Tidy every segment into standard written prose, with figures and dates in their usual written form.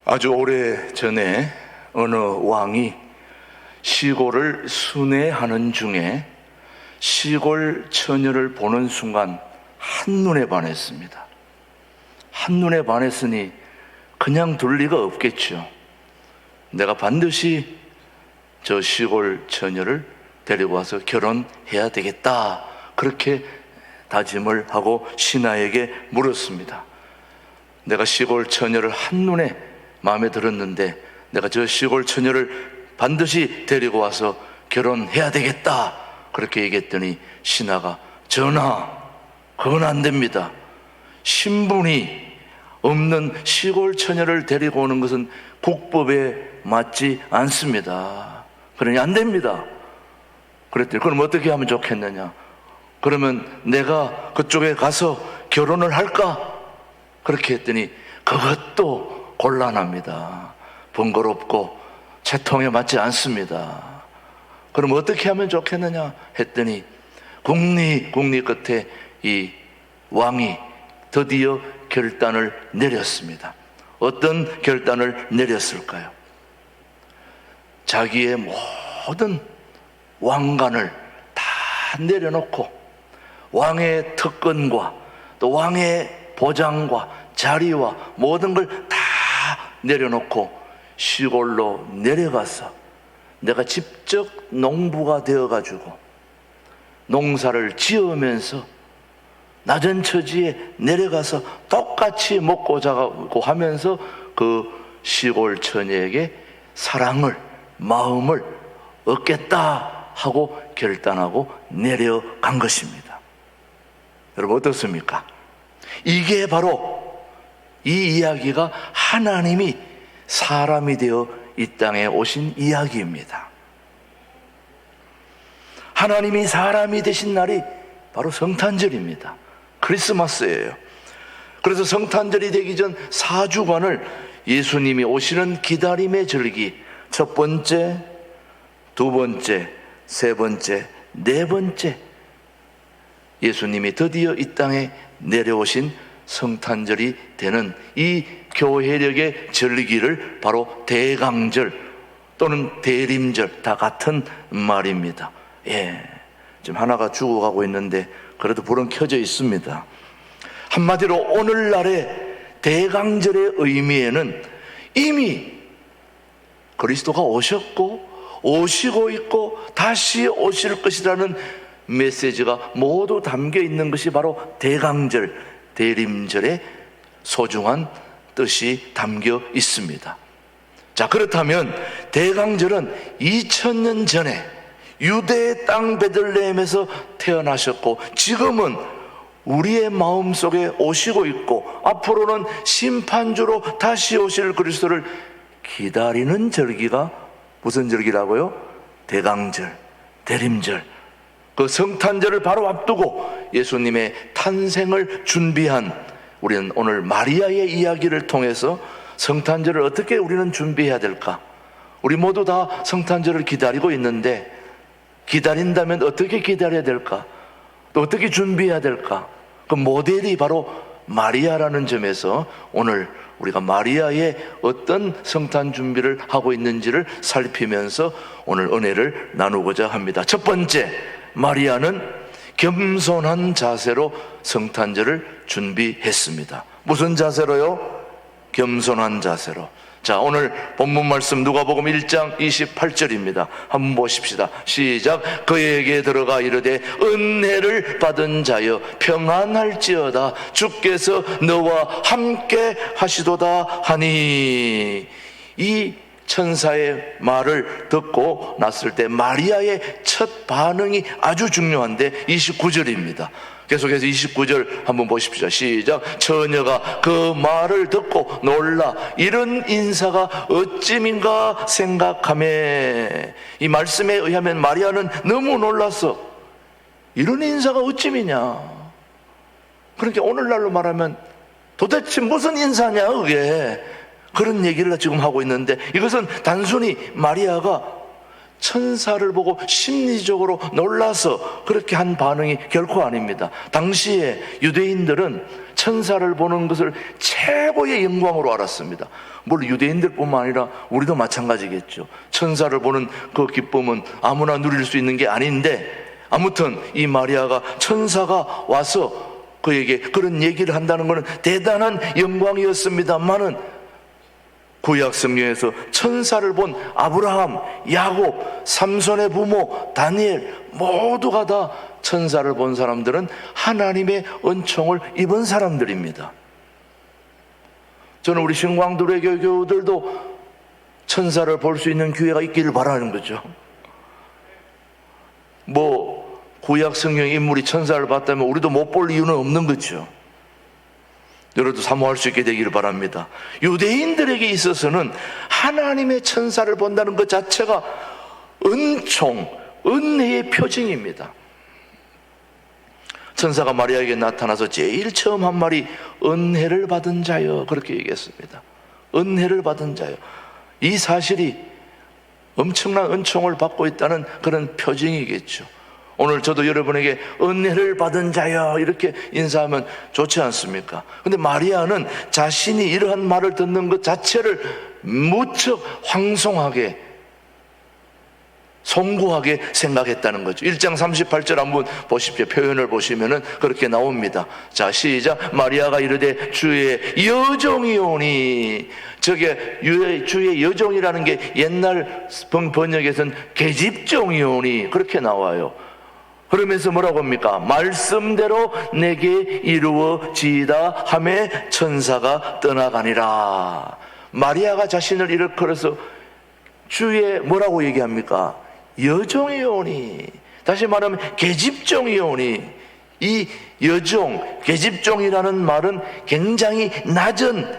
아주 오래 전에 어느 왕이 시골을 순회하는 중에 시골 처녀를 보는 순간 한눈에 반했습니다. 한눈에 반했으니 그냥 둘 리가 없겠죠. 내가 반드시 저 시골 처녀를 데리고 와서 결혼해야 되겠다, 그렇게 다짐을 하고 신하에게 물었습니다. 내가 시골 처녀를 한눈에 마음에 들었는데 내가 저 시골 처녀를 반드시 데리고 와서 결혼해야 되겠다, 그렇게 얘기했더니 신하가, 전하, 그건 안 됩니다. 신분이 없는 시골 처녀를 데리고 오는 것은 국법에 맞지 않습니다. 그러니 안 됩니다. 그랬더니 그럼 어떻게 하면 좋겠느냐? 그러면 내가 그쪽에 가서 결혼을 할까? 그렇게 했더니 그것도 곤란합니다. 번거롭고 채통에 맞지 않습니다. 그럼 어떻게 하면 좋겠느냐 했더니 궁리 끝에 이 왕이 드디어 결단을 내렸습니다. 어떤 결단을 내렸을까요? 자기의 모든 왕관을 다 내려놓고 왕의 특권과 또 왕의 보장과 자리와 모든 걸 다 내려놓고 시골로 내려가서 내가 직접 농부가 되어가지고 농사를 지으면서 낮은 처지에 내려가서 똑같이 먹고 자고 하면서 그 시골 처녀에게 사랑을, 마음을 얻겠다 하고 결단하고 내려간 것입니다. 여러분 어떻습니까? 이게 바로 이 이야기가 하나님이 사람이 되어 이 땅에 오신 이야기입니다. 하나님이 사람이 되신 날이 바로 성탄절입니다. 크리스마스예요. 그래서 성탄절이 되기 전 4주간을 예수님이 오시는 기다림의 절기, 첫 번째, 두 번째, 세 번째, 네 번째, 예수님이 드디어 이 땅에 내려오신 성탄절이 되는 이 교회력의 절기를 바로 대강절 또는 대림절, 다 같은 말입니다. 지금 하나가 죽어가고 있는데 그래도 불은 켜져 있습니다. 한마디로 오늘날의 대강절의 의미에는 이미 그리스도가 오셨고 오시고 있고 다시 오실 것이라는 메시지가 모두 담겨 있는 것이 바로 대강절, 대림절의 소중한 뜻이 담겨 있습니다. 자, 그렇다면 대강절은 2000년 전에 유대의 땅 베들레헴에서 태어나셨고 지금은 우리의 마음속에 오시고 있고 앞으로는 심판주로 다시 오실 그리스도를 기다리는 절기가 무슨 절기라고요? 대강절, 대림절. 그 성탄절을 바로 앞두고 예수님의 탄생을 준비한, 우리는 오늘 마리아의 이야기를 통해서 성탄절을 어떻게 우리는 준비해야 될까? 우리 모두 다 성탄절을 기다리고 있는데 기다린다면 어떻게 기다려야 될까? 또 어떻게 준비해야 될까? 그 모델이 바로 마리아라는 점에서 오늘 우리가 마리아의 어떤 성탄 준비를 하고 있는지를 살피면서 오늘 은혜를 나누고자 합니다. 첫 번째, 마리아는 겸손한 자세로 성탄절을 준비했습니다. 무슨 자세로요? 겸손한 자세로. 자, 오늘 본문 말씀 누가복음 1장 28절입니다. 한번 보십시다. 시작. 그에게 들어가 이르되 은혜를 받은 자여 평안할지어다 주께서 너와 함께 하시도다 하니. 이 천사의 말을 듣고 났을 때 마리아의 첫 반응이 아주 중요한데 29절입니다. 계속해서 29절 한번 보십시오. 시작. 처녀가 그 말을 듣고 놀라 이런 인사가 어찌민가 생각하매. 이 말씀에 의하면 마리아는 너무 놀랐어. 이런 인사가 어찌미냐. 그러니까 오늘날로 말하면 도대체 무슨 인사냐 그게. 그런 얘기를 지금 하고 있는데 이것은 단순히 마리아가 천사를 보고 심리적으로 놀라서 그렇게 한 반응이 결코 아닙니다. 당시에 유대인들은 천사를 보는 것을 최고의 영광으로 알았습니다. 물론 유대인들뿐만 아니라 우리도 마찬가지겠죠. 천사를 보는 그 기쁨은 아무나 누릴 수 있는 게 아닌데, 아무튼 이 마리아가 천사가 와서 그에게 그런 얘기를 한다는 것은 대단한 영광이었습니다만은 구약 성경에서 천사를 본 아브라함, 야곱, 삼손의 부모, 다니엘 모두가 다 천사를 본 사람들은 하나님의 은총을 입은 사람들입니다. 저는 우리 신광두레교 교우들도 천사를 볼 수 있는 기회가 있기를 바라는 거죠. 뭐 구약 성경 인물이 천사를 봤다면 우리도 못 볼 이유는 없는 거죠. 여러분도 사모할 수 있게 되기를 바랍니다. 유대인들에게 있어서는 하나님의 천사를 본다는 것 자체가 은총, 은혜의 표징입니다. 천사가 마리아에게 나타나서 제일 처음 한 말이 은혜를 받은 자여, 그렇게 얘기했습니다. 은혜를 받은 자여. 이 사실이 엄청난 은총을 받고 있다는 그런 표징이겠죠. 오늘 저도 여러분에게 은혜를 받은 자여 이렇게 인사하면 좋지 않습니까? 근데 마리아는 자신이 이러한 말을 듣는 것 자체를 무척 황송하게, 송구하게 생각했다는 거죠. 1장 38절 한번 보십시오. 표현을 보시면은 그렇게 나옵니다. 자, 시작. 마리아가 이르되 주의 여종이오니. 저게 주의 여종이라는 게 옛날 번역에서는 계집종이오니 그렇게 나와요. 그러면서 뭐라고 합니까? 말씀대로 내게 이루어지이다 하매 천사가 떠나가니라. 마리아가 자신을 일컬어서 주의 뭐라고 얘기합니까? 여종이오니. 다시 말하면 계집종이오니. 이 여종, 계집종이라는 말은 굉장히 낮은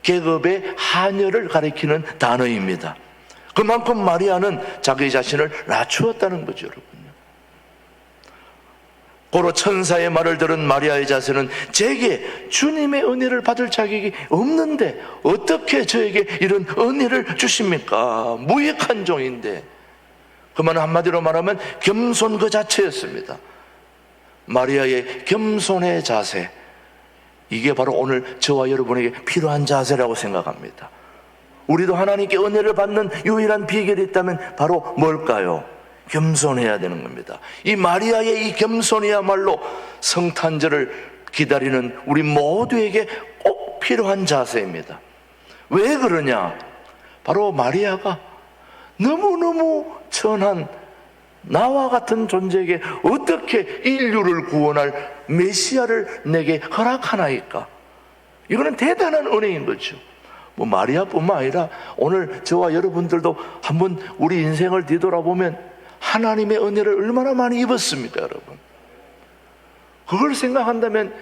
계급의 하녀를 가리키는 단어입니다. 그만큼 마리아는 자기 자신을 낮추었다는 거죠, 여러분. 고로 천사의 말을 들은 마리아의 자세는 제게 주님의 은혜를 받을 자격이 없는데 어떻게 저에게 이런 은혜를 주십니까? 무익한 종인데. 그 말은 한마디로 말하면 겸손 그 자체였습니다. 마리아의 겸손의 자세, 이게 바로 오늘 저와 여러분에게 필요한 자세라고 생각합니다. 우리도 하나님께 은혜를 받는 유일한 비결이 있다면 바로 뭘까요? 겸손해야 되는 겁니다. 이 마리아의 이 겸손이야말로 성탄절을 기다리는 우리 모두에게 꼭 필요한 자세입니다. 왜 그러냐? 바로 마리아가 너무너무 천한 나와 같은 존재에게 어떻게 인류를 구원할 메시아를 내게 허락하나이까? 이거는 대단한 은혜인 거죠. 뭐 마리아뿐만 아니라 오늘 저와 여러분들도 한번 우리 인생을 뒤돌아보면 하나님의 은혜를 얼마나 많이 입었습니까, 여러분? 그걸 생각한다면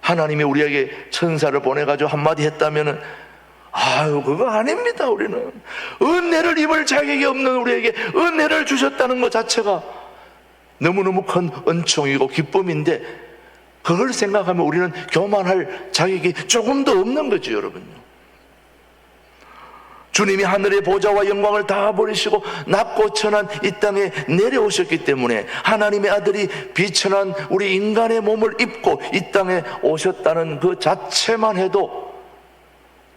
하나님이 우리에게 천사를 보내가지고 한마디 했다면은 아유, 그거 아닙니다. 우리는 은혜를 입을 자격이 없는 우리에게 은혜를 주셨다는 것 자체가 너무너무 큰 은총이고 기쁨인데, 그걸 생각하면 우리는 교만할 자격이 조금도 없는 거죠, 여러분요. 주님이 하늘의 보좌와 영광을 다 버리시고 낮고 천한 이 땅에 내려오셨기 때문에 하나님의 아들이 비천한 우리 인간의 몸을 입고 이 땅에 오셨다는 그 자체만 해도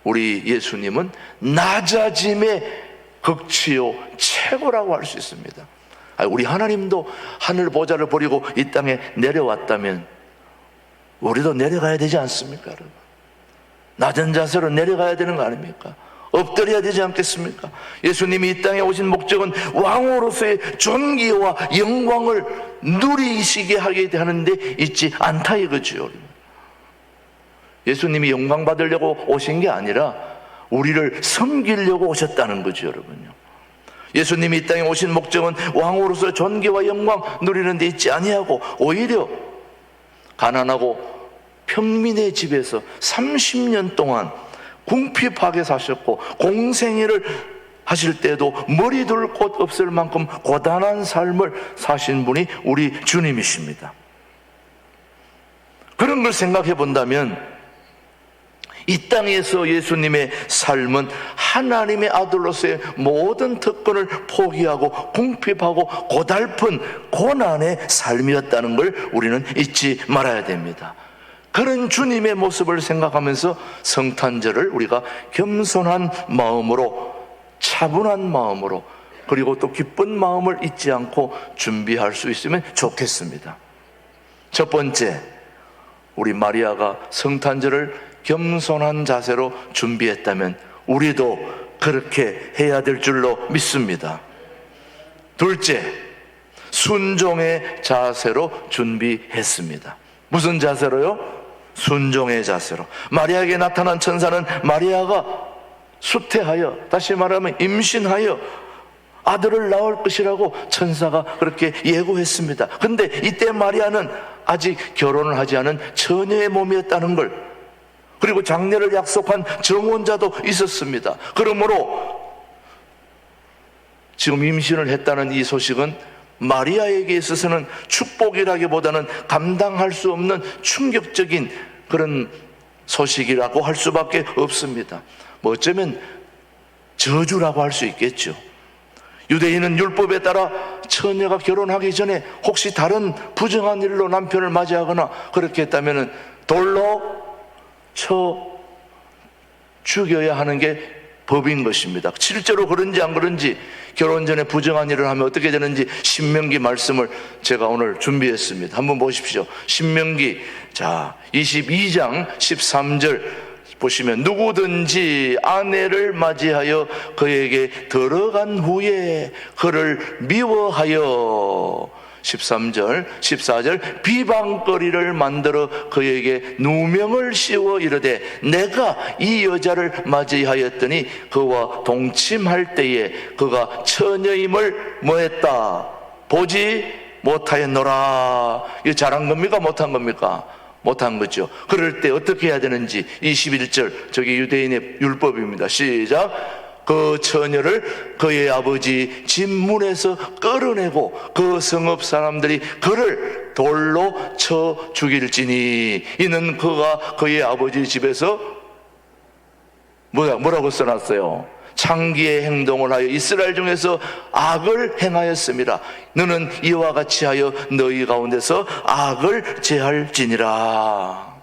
우리 예수님은 낮아짐의 극치요 최고라고 할 수 있습니다. 우리 하나님도 하늘 보좌를 버리고 이 땅에 내려왔다면 우리도 내려가야 되지 않습니까, 여러분? 낮은 자세로 내려가야 되는 거 아닙니까? 엎드려야 되지 않겠습니까? 예수님이 이 땅에 오신 목적은 왕으로서의 존귀와 영광을 누리시게 하게 하는데 있지 않다 이거죠. 예수님이 영광 받으려고 오신 게 아니라 우리를 섬기려고 오셨다는 거죠, 여러분요. 예수님이 이 땅에 오신 목적은 왕으로서 존귀와 영광 누리는 데 있지 아니하고 오히려 가난하고 평민의 집에서 30년 동안 궁핍하게 사셨고 공생애를 하실 때도 머리 둘 곳 없을 만큼 고단한 삶을 사신 분이 우리 주님이십니다. 그런 걸 생각해 본다면 이 땅에서 예수님의 삶은 하나님의 아들로서의 모든 특권을 포기하고 궁핍하고 고달픈 고난의 삶이었다는 걸 우리는 잊지 말아야 됩니다. 그런 주님의 모습을 생각하면서 성탄절을 우리가 겸손한 마음으로, 차분한 마음으로, 그리고 또 기쁜 마음을 잊지 않고 준비할 수 있으면 좋겠습니다. 첫 번째, 우리 마리아가 성탄절을 겸손한 자세로 준비했다면 우리도 그렇게 해야 될 줄로 믿습니다. 둘째, 순종의 자세로 준비했습니다. 무슨 자세로요? 순종의 자세로. 마리아에게 나타난 천사는 마리아가 수태하여, 다시 말하면 임신하여 아들을 낳을 것이라고 천사가 그렇게 예고했습니다. 근데 이때 마리아는 아직 결혼을 하지 않은 처녀의 몸이었다는 걸, 그리고 장례를 약속한 정혼자도 있었습니다. 그러므로 지금 임신을 했다는 이 소식은 마리아에게 있어서는 축복이라기보다는 감당할 수 없는 충격적인 그런 소식이라고 할 수밖에 없습니다. 뭐 어쩌면 저주라고 할 수 있겠죠. 유대인은 율법에 따라 처녀가 결혼하기 전에 혹시 다른 부정한 일로 남편을 맞이하거나 그렇게 했다면 돌로 쳐 죽여야 하는 게 법인 것입니다. 실제로 그런지 안 그런지, 결혼 전에 부정한 일을 하면 어떻게 되는지 신명기 말씀을 제가 오늘 준비했습니다. 한번 보십시오. 신명기 22장 13절 보시면, 누구든지 아내를 맞이하여 그에게 들어간 후에 그를 미워하여 13절 14절 비방거리를 만들어 그에게 누명을 씌워 이르되 내가 이 여자를 맞이하였더니 그와 동침할 때에 그가 처녀임을 뭐했다? 보지 못하였노라. 이거 잘한 겁니까? 못한 겁니까? 못한 거죠. 그럴 때 어떻게 해야 되는지 21절, 저기 유대인의 율법입니다. 시작. 그 처녀를 그의 아버지 집 문에서 끌어내고 그 성읍 사람들이 그를 돌로 쳐 죽일지니 이는 그가 그의 아버지 집에서 뭐라고 써놨어요? 창기의 행동을 하여 이스라엘 중에서 악을 행하였습니다. 너는 이와 같이 하여 너희 가운데서 악을 제할지니라.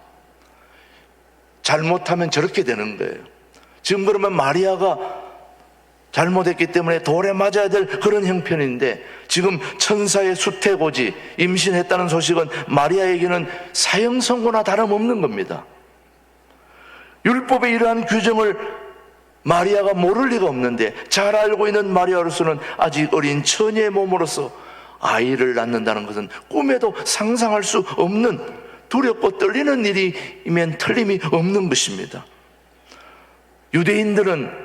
잘못하면 저렇게 되는 거예요. 지금 그러면 마리아가 잘못했기 때문에 돌에 맞아야 될 그런 형편인데, 지금 천사의 수태고지 임신했다는 소식은 마리아에게는 사형 선고나 다름없는 겁니다. 율법의 이러한 규정을 마리아가 모를 리가 없는데, 잘 알고 있는 마리아로서는 아직 어린 처녀의 몸으로서 아이를 낳는다는 것은 꿈에도 상상할 수 없는 두렵고 떨리는 일이면 틀림이 없는 것입니다. 유대인들은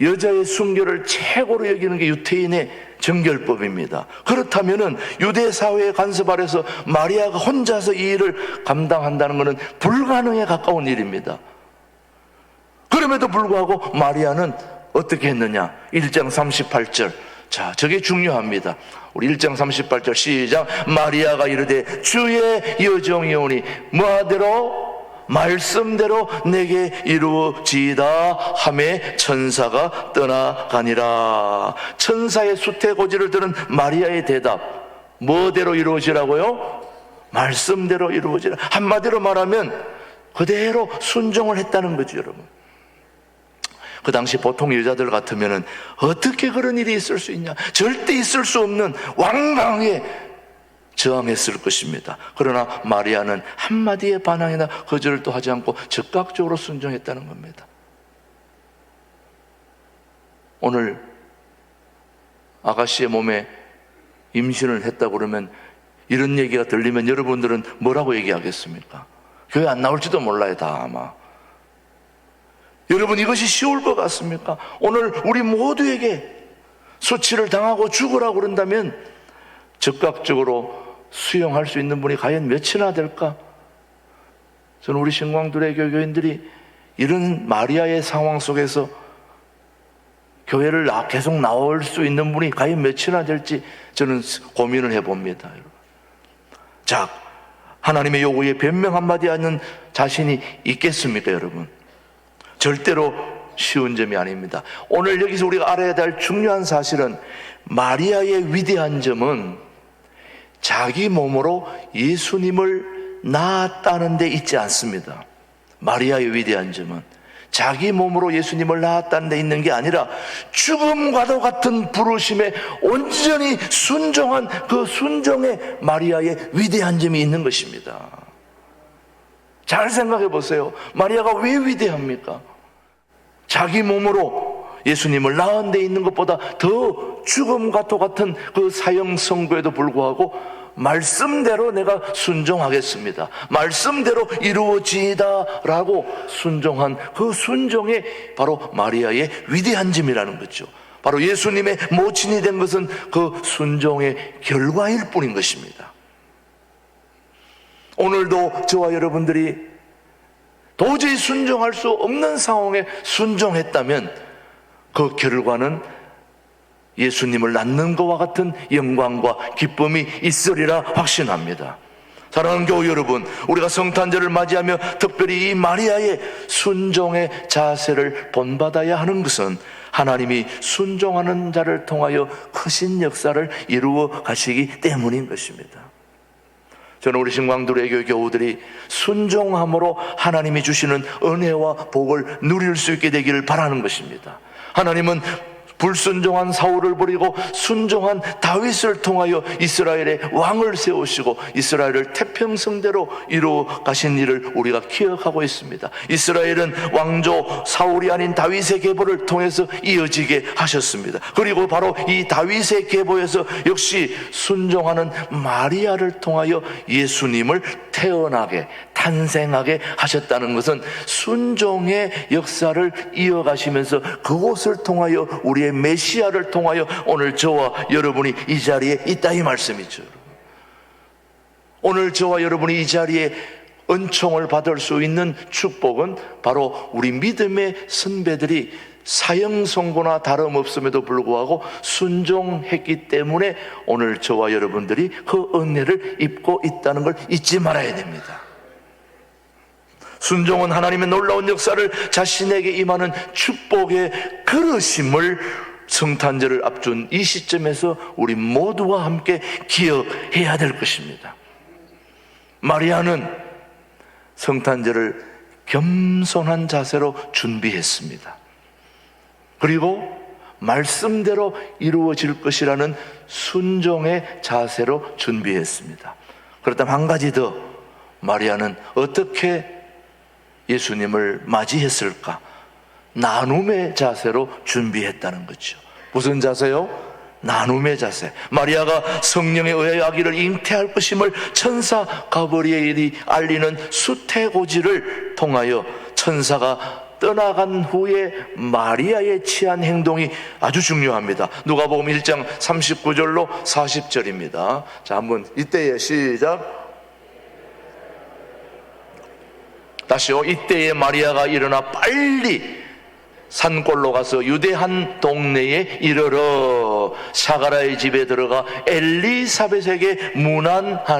여자의 순결을 최고로 여기는 게 유태인의 정결법입니다. 그렇다면 유대 사회의 간섭 아래서 마리아가 혼자서 이 일을 감당한다는 것은 불가능에 가까운 일입니다. 그럼에도 불구하고 마리아는 어떻게 했느냐? 1장 38절. 자, 저게 중요합니다. 우리 1장 38절 시작. 마리아가 이르되 주의 여종이오니 뭐하대로? 말씀대로 내게 이루어지이다 하매 천사가 떠나가니라. 천사의 수태고지를 들은 마리아의 대답, 뭐대로 이루어지라고요? 말씀대로 이루어지라. 한마디로 말하면 그대로 순종을 했다는 거죠, 여러분. 그 당시 보통 여자들 같으면 어떻게 그런 일이 있을 수 있냐, 절대 있을 수 없는 왕방에 저항했을 것입니다. 그러나 마리아는 한마디의 반항이나 거절도 하지 않고 즉각적으로 순종했다는 겁니다. 오늘 아가씨의 몸에 임신을 했다고 그러면, 이런 얘기가 들리면 여러분들은 뭐라고 얘기하겠습니까? 교회 안 나올지도 몰라요, 다 아마. 여러분, 이것이 쉬울 것 같습니까? 오늘 우리 모두에게 수치를 당하고 죽으라고 그런다면 즉각적으로 수용할 수 있는 분이 과연 몇이나 될까? 저는 우리 신광두레 교인들이 이런 마리아의 상황 속에서 교회를 계속 나올 수 있는 분이 과연 몇이나 될지 저는 고민을 해봅니다. 자, 하나님의 요구에 변명 한마디 하는 자신이 있겠습니까, 여러분? 절대로 쉬운 점이 아닙니다. 오늘 여기서 우리가 알아야 될 중요한 사실은 마리아의 위대한 점은 자기 몸으로 예수님을 낳았다는 데 있지 않습니다. 마리아의 위대한 점은 자기 몸으로 예수님을 낳았다는 데 있는 게 아니라 죽음과도 같은 부르심에 온전히 순종한 그 순종의 마리아의 위대한 점이 있는 것입니다. 잘 생각해 보세요. 마리아가 왜 위대합니까? 자기 몸으로 예수님을 낳은 데 있는 것보다 더 죽음과 똑같은 그 사형 선고에도 불구하고 말씀대로 내가 순종하겠습니다, 말씀대로 이루어지이다 라고 순종한 그 순종이 바로 마리아의 위대한 점이라는 거죠. 바로 예수님의 모친이 된 것은 그 순종의 결과일 뿐인 것입니다. 오늘도 저와 여러분들이 도저히 순종할 수 없는 상황에 순종했다면 그 결과는 예수님을 낳는 것과 같은 영광과 기쁨이 있으리라 확신합니다. 사랑하는 교우 여러분, 우리가 성탄절을 맞이하며 특별히 이 마리아의 순종의 자세를 본받아야 하는 것은 하나님이 순종하는 자를 통하여 크신 역사를 이루어 가시기 때문인 것입니다. 저는 우리 신광두레교 교우들이 순종함으로 하나님이 주시는 은혜와 복을 누릴 수 있게 되기를 바라는 것입니다. 하나님은 불순종한 사울을 버리고 순종한 다윗을 통하여 이스라엘의 왕을 세우시고 이스라엘을 태평성대로 이루어 가신 일을 우리가 기억하고 있습니다. 이스라엘은 왕조 사울이 아닌 다윗의 계보를 통해서 이어지게 하셨습니다. 그리고 바로 이 다윗의 계보에서 역시 순종하는 마리아를 통하여 예수님을 태어나게 탄생하게 하셨다는 것은 순종의 역사를 이어가시면서 그곳을 통하여 우리의 메시아를 통하여 오늘 저와 여러분이 이 자리에 있다 이 말씀이죠. 오늘 저와 여러분이 이 자리에 은총을 받을 수 있는 축복은 바로 우리 믿음의 선배들이 사형 선고나 다름없음에도 불구하고 순종했기 때문에 오늘 저와 여러분들이 그 은혜를 입고 있다는 걸 잊지 말아야 됩니다. 순종은 하나님의 놀라운 역사를 자신에게 임하는 축복의 그릇임을 성탄절을 앞둔 이 시점에서 우리 모두와 함께 기억해야 될 것입니다. 마리아는 성탄절을 겸손한 자세로 준비했습니다. 그리고 말씀대로 이루어질 것이라는 순종의 자세로 준비했습니다. 그렇다면 한 가지 더, 마리아는 어떻게 예수님을 맞이했을까? 나눔의 자세로 준비했다는 거죠. 무슨 자세요? 나눔의 자세. 마리아가 성령에 의하여 아기를 잉태할 것임을 천사 가브리엘이 알리는 수태고지를 통하여 천사가 떠나간 후에 마리아의 취한 행동이 아주 중요합니다. 누가복음 1장 39절로 40절입니다. 자, 한번 이때에 시작. 다시요. 이때에 마리아가 일어나 빨리 산골로 가서 유대 한 동네에 이르러 사가랴의 집에 들어가 엘리사벳에게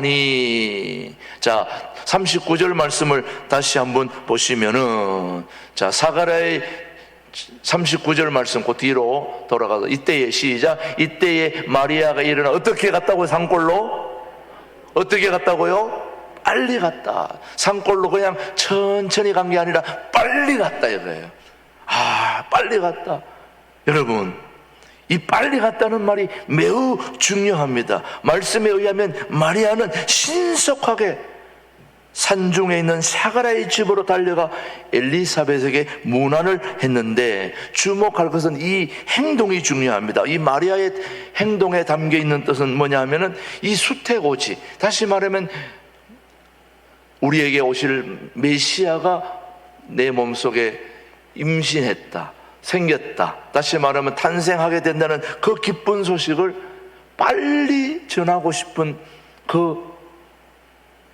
문안하니. 자, 39절 말씀을 다시 한번 보시면은, 자, 사가랴의 39절 말씀 그 뒤로 돌아가서 이때에 시작. 이때에 마리아가 일어나 어떻게 갔다고요? 산골로? 어떻게 갔다고요? 빨리 갔다. 산골로 그냥 천천히 간 게 아니라 빨리 갔다 이거예요. 아, 빨리 갔다. 여러분, 이 빨리 갔다는 말이 매우 중요합니다. 말씀에 의하면 마리아는 신속하게 산중에 있는 사가랴의 집으로 달려가 엘리사벳에게 문안을 했는데, 주목할 것은 이 행동이 중요합니다. 이 마리아의 행동에 담겨 있는 뜻은 뭐냐 하면은 이 수태고지, 다시 말하면 우리에게 오실 메시아가 내 몸속에 임신했다, 생겼다, 다시 말하면 탄생하게 된다는 그 기쁜 소식을 빨리 전하고 싶은 그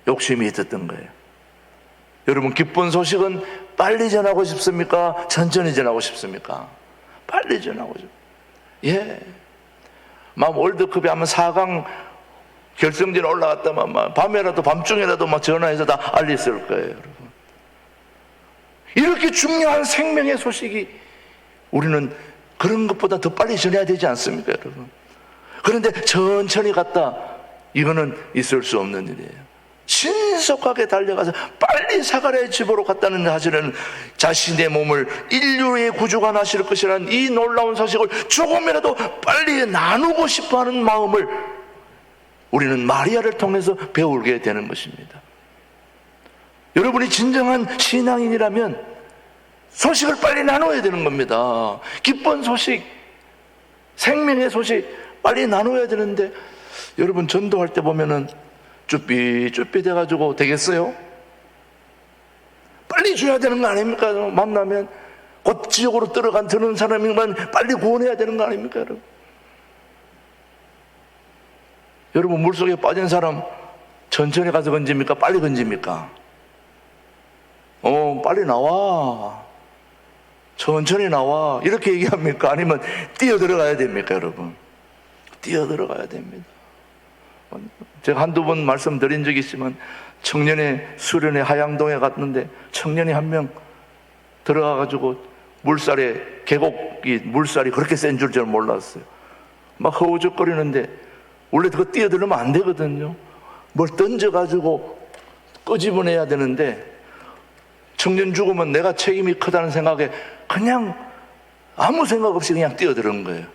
욕심이 있었던 거예요. 여러분, 기쁜 소식은 빨리 전하고 싶습니까? 천천히 전하고 싶습니까? 빨리 전하고 싶어요. 예. 막 월드컵에 한번 4강 결승전에 올라갔다면 막 밤에라도 밤중에라도 막 전화해서 다 알렸을 거예요, 여러분. 이렇게 중요한 생명의 소식이 우리는 그런 것보다 더 빨리 전해야 되지 않습니까, 여러분? 그런데 천천히 갔다, 이거는 있을 수 없는 일이에요. 신속하게 달려가서 빨리 사가랴의 집으로 갔다는 사실은 자신의 몸을 인류의 구주가 나실 것이라는 이 놀라운 소식을 조금이라도 빨리 나누고 싶어하는 마음을 우리는 마리아를 통해서 배우게 되는 것입니다. 여러분이 진정한 신앙인이라면 소식을 빨리 나눠야 되는 겁니다. 기쁜 소식, 생명의 소식 빨리 나눠야 되는데, 여러분 전도할 때 보면은 쭈삐쭈삐 돼가지고 되겠어요? 빨리 줘야 되는 거 아닙니까? 만나면 곧 지옥으로 들어간 사람이면 빨리 구원해야 되는 거 아닙니까, 여러분? 여러분, 물속에 빠진 사람 천천히 가서 건집니까? 빨리 건집니까? 빨리 나와, 천천히 나와, 이렇게 얘기합니까? 아니면 뛰어 들어가야 됩니까, 여러분? 뛰어 들어가야 됩니다. 제가 한두 번 말씀드린 적이 있지만, 청년의 수련회 하양동에 갔는데 청년이 한 명 들어가가지고 물살에, 계곡이 물살이 그렇게 센 줄 저는 몰랐어요. 막 허우적거리는데, 원래 그거 뛰어들면 안 되거든요. 뭘 던져가지고 끄집어내야 되는데, 청년 죽으면 내가 책임이 크다는 생각에 그냥 아무 생각 없이 그냥 뛰어드는 거예요.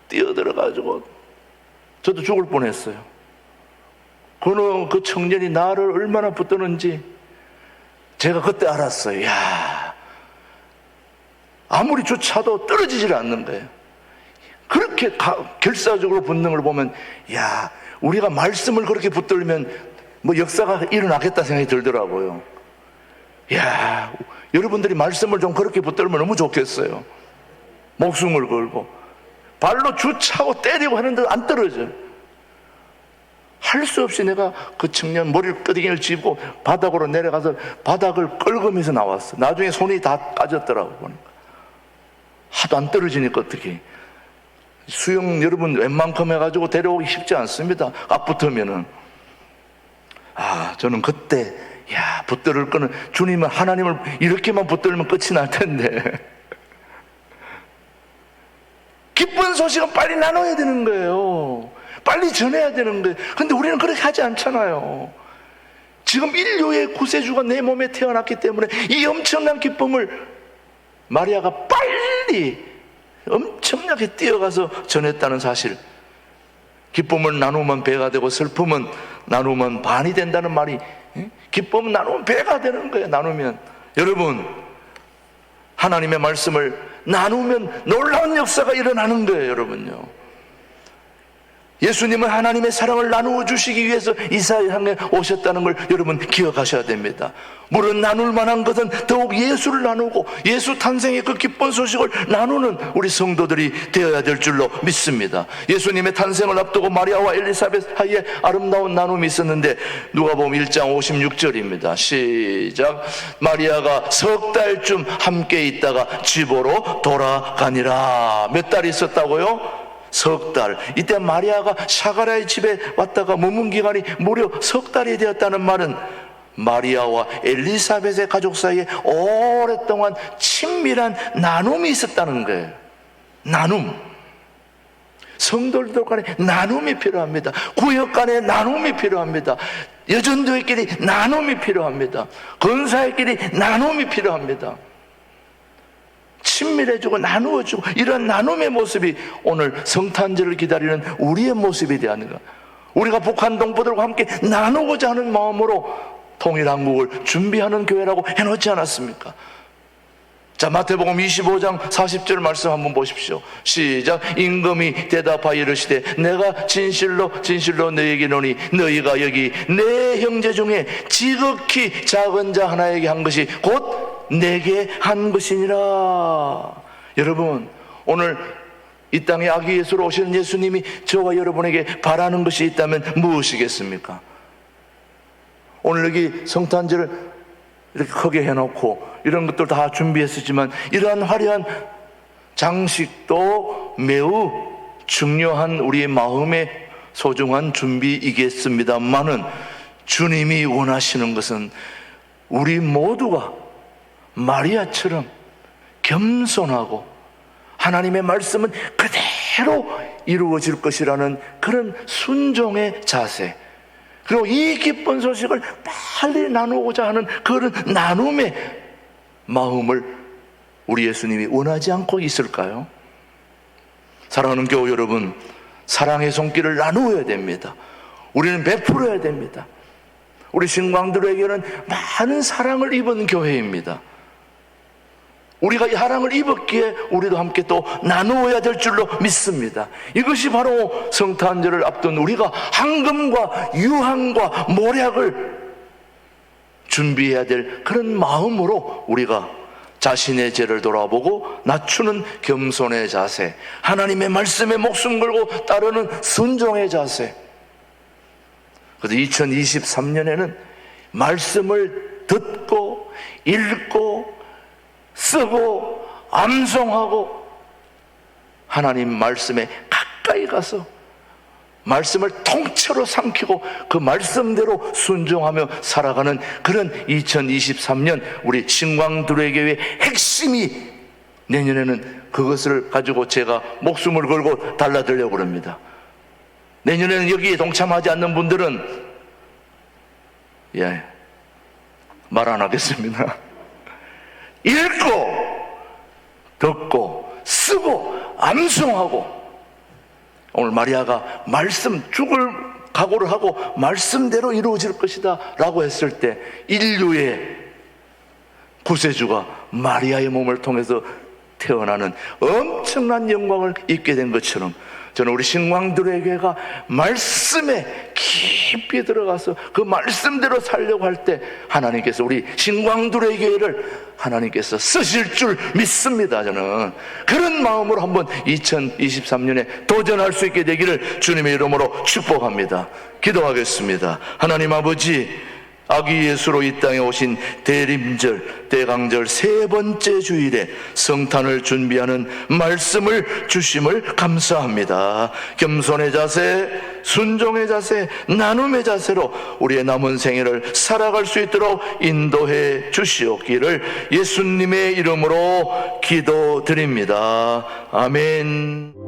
뛰어들어가지고 저도 죽을 뻔했어요. 그 청년이 나를 얼마나 붙드는지 제가 그때 알았어요. 야, 아무리 쫓아도 떨어지질 않는 거예요. 그렇게 결사적으로 붙는 걸 보면, 야, 우리가 말씀을 그렇게 붙들면 뭐 역사가 일어나겠다 생각이 들더라고요. 야, 여러분들이 말씀을 좀 그렇게 붙들면 너무 좋겠어요. 목숨을 걸고 발로 주차고 때리고 하는데 안 떨어져요. 할 수 없이 내가 그 청년 머리를 끄댕이를 쥐고 바닥으로 내려가서 바닥을 끌으면서 나왔어. 나중에 손이 다 까졌더라고 보니까. 하도 안 떨어지니까 어떻게. 수영 여러분 웬만큼 해가지고 데려오기 쉽지 않습니다. 꽉 붙으면은. 저는 그때, 야, 붙들을 거는 주님은, 하나님을 이렇게만 붙들면 끝이 날 텐데. 기쁜 소식은 빨리 나눠야 되는 거예요. 빨리 전해야 되는 거예요. 근데 우리는 그렇게 하지 않잖아요. 지금 인류의 구세주가 내 몸에 태어났기 때문에 이 엄청난 기쁨을 마리아가 빨리 엄청나게 뛰어가서 전했다는 사실. 기쁨을 나누면 배가 되고 슬픔은 나누면 반이 된다는 말이, 기쁨은 나누면 배가 되는 거예요. 나누면. 여러분, 하나님의 말씀을 나누면 놀라운 역사가 일어나는 거예요, 여러분요. 예수님은 하나님의 사랑을 나누어 주시기 위해서 이 세상에 오셨다는 걸 여러분 기억하셔야 됩니다. 물은 나눌 만한 것은 더욱 예수를 나누고 예수 탄생의 그 기쁜 소식을 나누는 우리 성도들이 되어야 될 줄로 믿습니다. 예수님의 탄생을 앞두고 마리아와 엘리사벳 사이에 아름다운 나눔이 있었는데, 누가복음 1장 56절입니다. 시작. 마리아가 석 달쯤 함께 있다가 집으로 돌아가니라. 몇 달 있었다고요? 석 달. 이때 마리아가 사가랴의 집에 왔다가 머문 기간이 무려 석 달이 되었다는 말은 마리아와 엘리사벳의 가족 사이에 오랫동안 친밀한 나눔이 있었다는 거예요. 나눔. 성도들 간에 나눔이 필요합니다. 구역 간에 나눔이 필요합니다. 여전도회끼리 나눔이 필요합니다. 건사회끼리 나눔이 필요합니다. 친밀해주고 나누어주고, 이런 나눔의 모습이 오늘 성탄절을 기다리는 우리의 모습이 되는 것. 우리가 북한 동포들과 함께 나누고자 하는 마음으로 통일한국을 준비하는 교회라고 해놓지 않았습니까? 자, 마태복음 25장 40절 말씀 한번 보십시오. 시작. 임금이 대답하여 이르시되 내가 진실로 진실로 너희에게 이르노니 너희가 여기 내 형제 중에 지극히 작은 자 하나에게 한 것이 곧 내게 한 것이니라. 여러분, 오늘 이 땅에 아기 예수로 오시는 예수님이 저와 여러분에게 바라는 것이 있다면 무엇이겠습니까? 오늘 여기 성탄절을 이렇게 크게 해놓고 이런 것들 다 준비했었지만, 이러한 화려한 장식도 매우 중요한 우리의 마음의 소중한 준비이겠습니다만은, 주님이 원하시는 것은 우리 모두가 마리아처럼 겸손하고 하나님의 말씀은 그대로 이루어질 것이라는 그런 순종의 자세, 그리고 이 기쁜 소식을 빨리 나누고자 하는 그런 나눔의 마음을 우리 예수님이 원하지 않고 있을까요? 사랑하는 교우 여러분, 사랑의 손길을 나누어야 됩니다. 우리는 베풀어야 됩니다. 우리 신광들에게는 많은 사랑을 입은 교회입니다. 우리가 이 사랑을 입었기에 우리도 함께 또 나누어야 될 줄로 믿습니다. 이것이 바로 성탄절을 앞둔 우리가 황금과 유황과 모략을 준비해야 될 그런 마음으로 우리가 자신의 죄를 돌아보고 낮추는 겸손의 자세, 하나님의 말씀에 목숨 걸고 따르는 순종의 자세. 그래서 2023년에는 말씀을 듣고 읽고 쓰고 암송하고 하나님 말씀에 가까이 가서 말씀을 통째로 삼키고 그 말씀대로 순종하며 살아가는 그런 2023년 우리 신광두레교회의 핵심이, 내년에는 그것을 가지고 제가 목숨을 걸고 달라들려고 합니다. 내년에는 여기에 동참하지 않는 분들은 말 안 하겠습니다. 읽고 듣고 쓰고 암송하고, 오늘 마리아가 말씀, 죽을 각오를 하고 말씀대로 이루어질 것이다 라고 했을 때 인류의 구세주가 마리아의 몸을 통해서 태어나는 엄청난 영광을 입게 된 것처럼, 저는 우리 신광들에게가 말씀에 깊이 들어가서 그 말씀대로 살려고 할 때 하나님께서 우리 신광들의 교회를 하나님께서 쓰실 줄 믿습니다. 저는 그런 마음으로 한번 2023년에 도전할 수 있게 되기를 주님의 이름으로 축복합니다. 기도하겠습니다. 하나님 아버지, 아기 예수로 이 땅에 오신 대림절, 대강절 세 번째 주일에 성탄을 준비하는 말씀을 주심을 감사합니다. 겸손의 자세, 순종의 자세, 나눔의 자세로 우리의 남은 생애를 살아갈 수 있도록 인도해 주시옵기를 예수님의 이름으로 기도드립니다. 아멘.